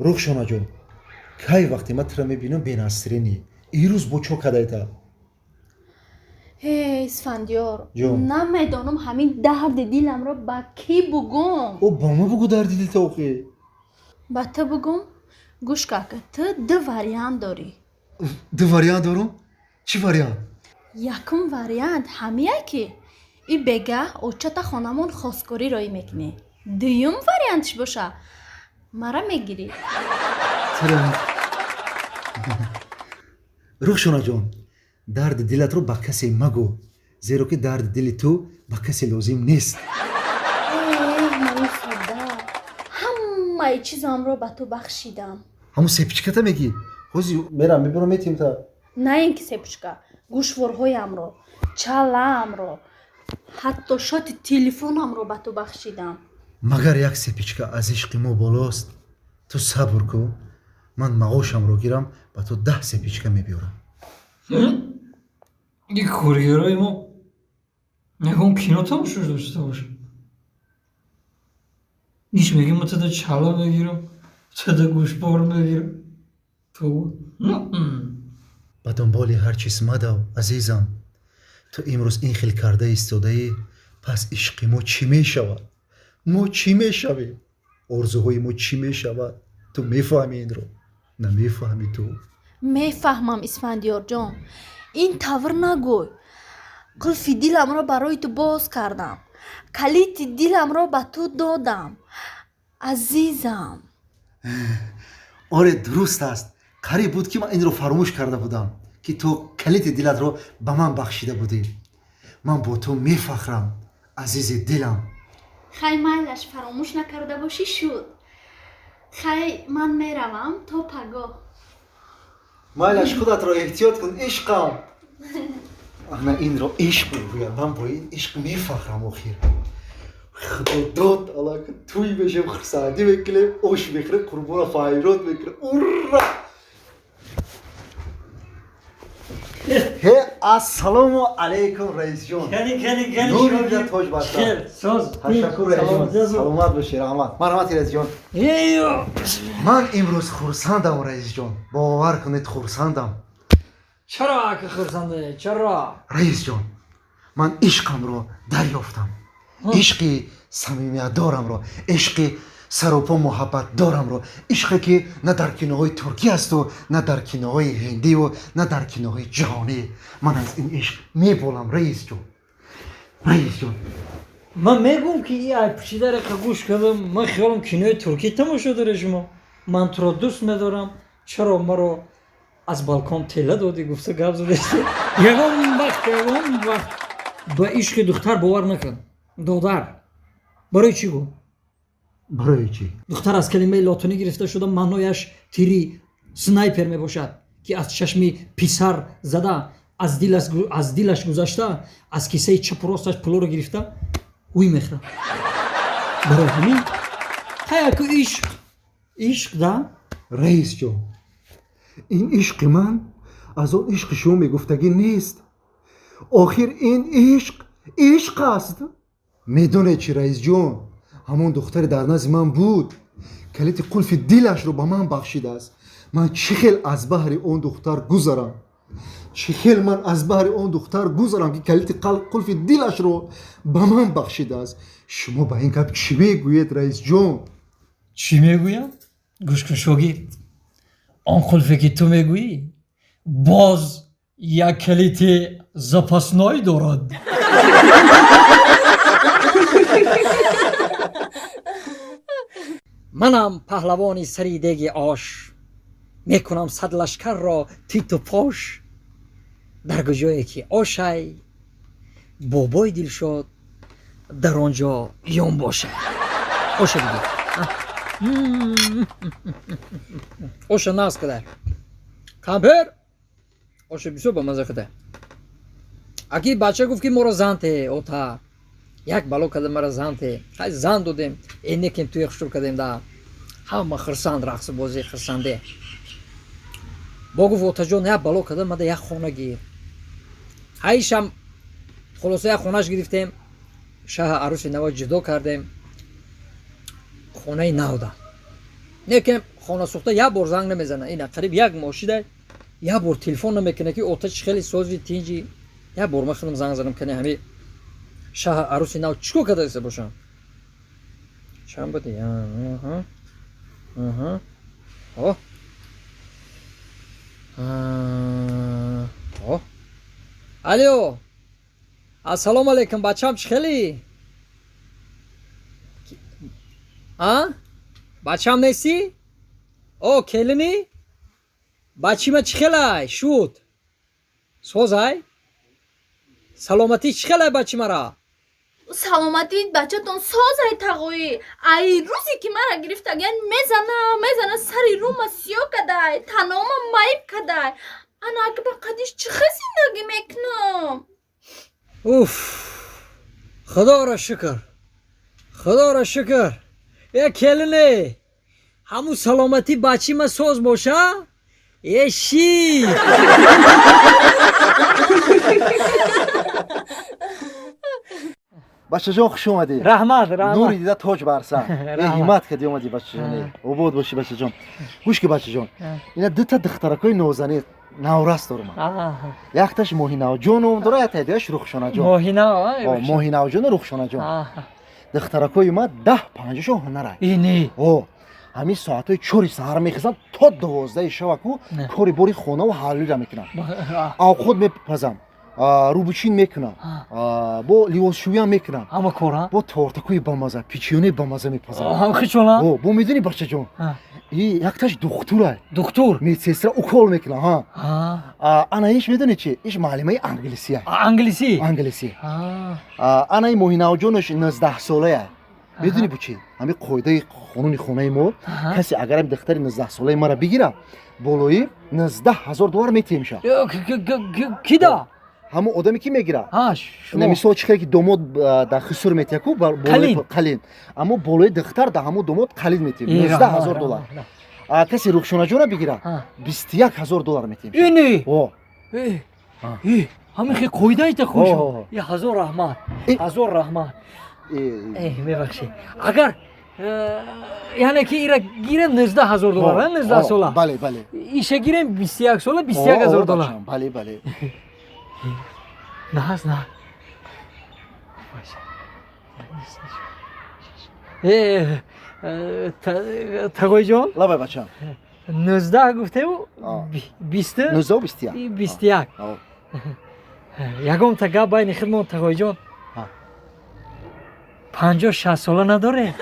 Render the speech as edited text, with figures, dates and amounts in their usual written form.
рухшонаҷон кай вақте ман тира мебинам бенасринӣ ирӯз бо чо кадайта اسفندیار جان. نمیدانم همین درد دیلم را با کی بگم о ба ма бугу дарди дилта оқӣ با تو بگم گوش که تو دو وریانت داری ду вариант дорум чӣ вариант یکم وریانت همیه که ای بگه اوچتا خانمون خواستگاری رای میکنی دویم وریانتش باشه مرا میگیری рухшонаҷон дарди дилатро ба касе магӯ зеро ки дарди дили ту ба касе лозим нест мани сада ҳамаи чизам ро ба ту бахшидам ҳамун сепичката мегӣ ҳозир мерам мебирам метимта на ин ки сепучка гӯшворҳоямро чаламро ҳатто шоти телефонамро ба ту бахшидам магар як сепичка аз ишқи мо болост ту сабр кун ман маошамро гирам ба ту 10 сепичка мебиёрам ин курьерои мо ягон кино тамошош дошта бошад иш мегӣ мо тада чала мегирам тада гӯшбор мегирам ту ба дунболи ҳар чиз мадав азизам ту имрӯз ин хел карда истодаӣ пас ишқи мо чӣ мешавад мо чӣ мешавем орзуҳои мо чӣ мешавад ту мефаҳмӣ инро намефаҳмӣ ту мефаҳмам исфандиёрҷон ин тавр нагӯй қулфи диламро барои ту боз кардам калити диламро ба ту додам азизам оре дуруст аст қариб буд ки ман инро фаромӯш карда будам ки ту калити дилатро ба ман бахшида будӣ ман бо ту мефахрам азизи дилам хай майлаш фаромӯш накарда бошӣ шуд хай ман меравам то пагоҳ майлаш худатро эҳтиёт кун ишқам ана инро ишқ мегӯям ман бо ин ишқ мефахрам охир худо дод алака туй мешем хурсандӣ мекунем ош мехӯрем қурбона файрот мекунем ура ассалому алайкум раисҷон нури биёд тоҷ барсар ташаккур раисҷон саломат бошӣ раҳмат марҳамати раисҷон ман имрӯз хурсандам раисҷон бовар кунед хурсандам чаро ака хурсанде чаро раисҷон ман ишқамро дарёфтам ишқи самимиятдорамро ишқи саропо муҳаббатдорамро ишқе ки на дар киноҳои туркӣ асту на дар киноҳои ҳиндиву на дар киноҳои ҷаҳонӣ ман аз ин ишқ меболам раисҷон раисҷон ман мегӯм ки и айбпӯшидареқа гӯш кардам ман хиёлам кинои туркӣ тамошо доред шумо ман туро дӯст медорам чаро маро аз балкон тела додӣ гуфта гап задешти ягон вақт ба ишқи духтар бовар накард додар барои чӣ гӯ барои чӣ духтар аз калимаи лотинӣ гирифта шуда маънояш тири снайпер мебошад ки аз чашми писар зада аз дилаш гузашта аз кисаи чапу росташ пулоро гирифта ӯй мехӯрад барои ҳамин ҳаяку ишқ да раисҷон ин ишқи ман аз он ишқи шумо мегуфтагӣ нест охир ин ишқ аст медонед чӣ раисҷон ҳамон духтаре дар назди ман буд калити қулфи дилашро ба ман бахшидааст ман чӣ хел аз баҳри он духтар гузарам чӣ хел ман аз баҳри он духтар гузарам ки калити қулфи дилашро ба ман бахшидааст шумо ба ин гап чӣ мегӯед раисҷон чӣ мегӯям гӯш кун шогирд он қулфе ки ту мегӯӣ боз як калити запасной дорад манам паҳлавони сари деги ош мекунам сад лашкарро титу пош дар куҷое ки ошай бобои дилшод дар он ҷо ён бошад оша бигир оша нағз кадар кампер оша бисёр бамаза кадар аки бача гуфт ки моро занте ота як бало када мара занте ҳай зан додем энекем туе хуштур кадем да ҳама хурсанд рақсу бозӣ хурсанде бо гуфт отаҷон як бало када мада як хона гир ҳай шам хулоса як хонаш гирифтем шаҳри арӯси наво ҷудо кардем хонаи нав да не ки хонасӯхта як бор занг намезана ина қариб як мошида як бор телефон намекуна ки оташ хеле сози тинҷи як бор махӯдам занг задам кане ҳами шаҳр аруси нав чӣ кор кардаиста бошам чанд буди алё ассалому алайкум бачам чӣ хели бачам нестӣ о келинӣ бачима чӣ хелай шуд созай саломатӣ чӣ хелай бачимара саломатӣ бачатон созай тағоӣ ай рӯзе ки мара гирифтаган мезана сари рума сиё кадай танома майиб кадай ана акба қадиш чӣ хел зиндагӣ мекунам уф худоро шукр е келине ҳамун саломатӣ бачима соз боша еши бачаҷон хуш омадӣ раҳмат нури дида тоҷ бар сар ҳиммат кардӣ омадӣ бачаҷоне обод бошӣ бачаҷон гӯш ки бачаҷон ина дута духтаракои нозанӣ наврас дорам якташ моҳинавҷон ном дора як тайдияш рухшонаҷон моҳинавҷону рухшонаҷон духтаракои ма 10-15 ҳунарай ини ҳамин соатҳои 4 саҳар мехизам то 12 шаваку кори бори хонаву ҳаллира мекунам авқот мепазам рубучин мекунам бо либосшӯям мекунам бо тортакои бамаза печёни бамаза мепазам бо медонӣ бачаҷон якташ духтурай медсестра укол мекунам ана иш медонӣ чи иш муаллимаи англисия англисӣ ана ин моҳинавҷонош 19 солая медонӣ бу чи ҳами қоидаи қонуни хонаи мо касе агар ҳами духтари 19 солаи мара бигира болои 19000 доллар метиҳмша кида ҳамун одаме ки мегира ина мисол чӣ хеле ки домод дар хусур метиҳаку қалин аммо болои духтар дар ҳамун домод қалин метиҳм 19000 доллар касе рухшонаҷона бигира 21000 доллар метиҳм ини ҳамин хе қоидаита хуш ҳазор раҳмат мебахшӣ агар яъне ки ира гирем 19000 доллар 19 сола бале иша гирем 21 сола 21000 доллар бале Наз. Тағойҷон? Лабай бачам. 19 гуфтему? 20? 21. Ягон тага байни хидмон Тағойҷон. 50-60 сола надоре?